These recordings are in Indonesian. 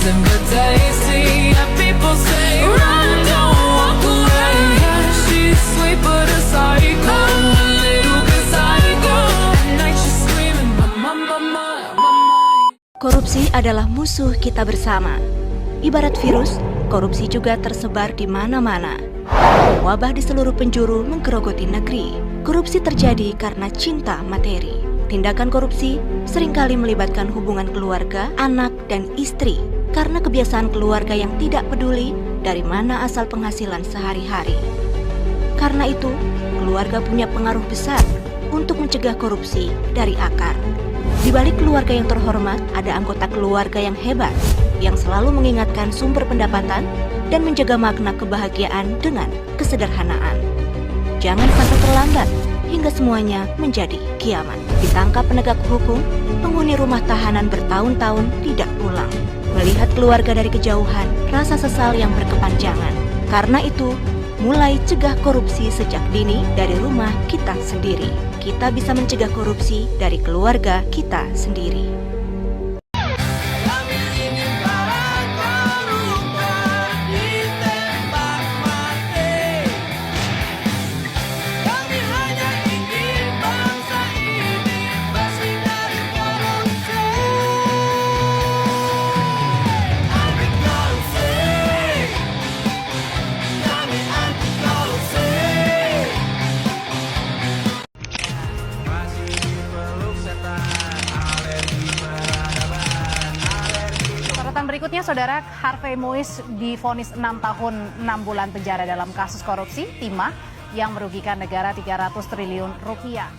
pleasant but tasty. Yeah, people say run, don't walk away. Yeah, she's sweet but a psycho, a little bit psycho. At night she's screaming, mama, mama, mama. Korupsi adalah musuh kita bersama. Ibarat virus, korupsi juga tersebar di mana-mana. Wabah di seluruh penjuru menggerogoti negeri. Korupsi terjadi karena cinta materi. Tindakan korupsi seringkali melibatkan hubungan keluarga, anak, dan istri karena kebiasaan keluarga yang tidak peduli dari mana asal penghasilan sehari-hari. Karena itu, keluarga punya pengaruh besar untuk mencegah korupsi dari akar. Di balik keluarga yang terhormat, ada anggota keluarga yang hebat, yang selalu mengingatkan sumber pendapatan dan menjaga makna kebahagiaan dengan kesederhanaan. Jangan sampai terlambat hingga semuanya menjadi kiamat. Ditangkap penegak hukum, penghuni rumah tahanan bertahun-tahun tidak pulang. Melihat keluarga dari kejauhan, rasa sesal yang berkepanjangan. Karena itu, mulai cegah korupsi sejak dini dari rumah kita sendiri. Kita bisa mencegah korupsi dari keluarga kita sendiri. Kami ingin para koruptor ditembak mati. Kami hanya ingin bangsa ini bersih dari korupsi. Anti korupsi. Kami anti korupsi. Masih dipeluk setan, alergi peradaban, alergi. Sorotan berikutnya, Saudara, Harvey Moise divonis 6 tahun 6 bulan penjara dalam kasus korupsi timah yang merugikan negara 300 triliun rupiah.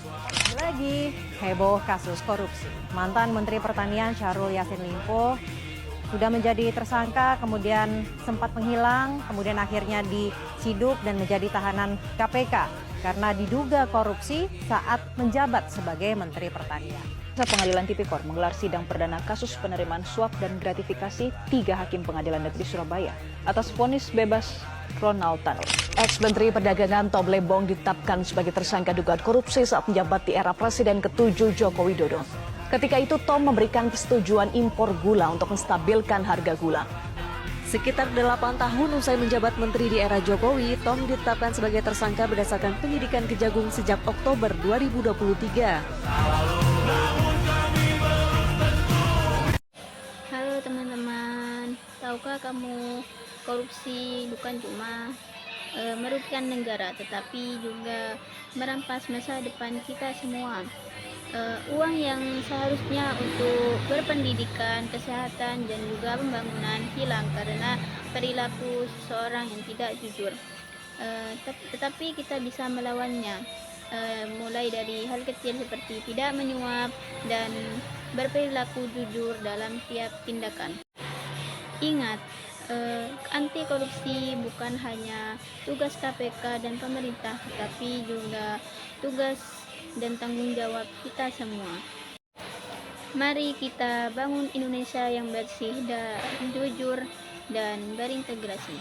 Lagi heboh kasus korupsi. Mantan Menteri Pertanian Syahrul Yassin Limpo sudah menjadi tersangka, kemudian sempat menghilang, kemudian akhirnya diciduk dan menjadi tahanan KPK karena diduga korupsi saat menjabat sebagai Menteri Pertanian. Pengadilan Tipikor menggelar sidang perdana kasus penerimaan suap dan gratifikasi 3 hakim Pengadilan Negeri Surabaya atas vonis bebas Ronald Tanur. Ex-Menteri Perdagangan Tom Lembong ditetapkan sebagai tersangka dugaan korupsi saat menjabat di era Presiden ke-7 Joko Widodo. Ketika itu Tom memberikan persetujuan impor gula untuk menstabilkan harga gula. Sekitar 8 tahun usai menjabat menteri di era Jokowi, Tom ditetapkan sebagai tersangka berdasarkan penyidikan Kejagung sejak Oktober 2023. Halo teman-teman, tahukah kamu korupsi bukan cuma merugikan negara, tetapi juga merampas masa depan kita semua. Uang yang seharusnya untuk berpendidikan, kesehatan, dan juga pembangunan hilang karena perilaku seseorang yang tidak jujur. Tetapi kita bisa melawannya, mulai dari hal kecil seperti tidak menyuap dan berperilaku jujur dalam tiap tindakan. Ingat, anti korupsi bukan hanya tugas KPK dan pemerintah, tetapi juga tugas dan tanggung jawab kita semua. Mari kita bangun Indonesia yang bersih dan jujur dan berintegrasi.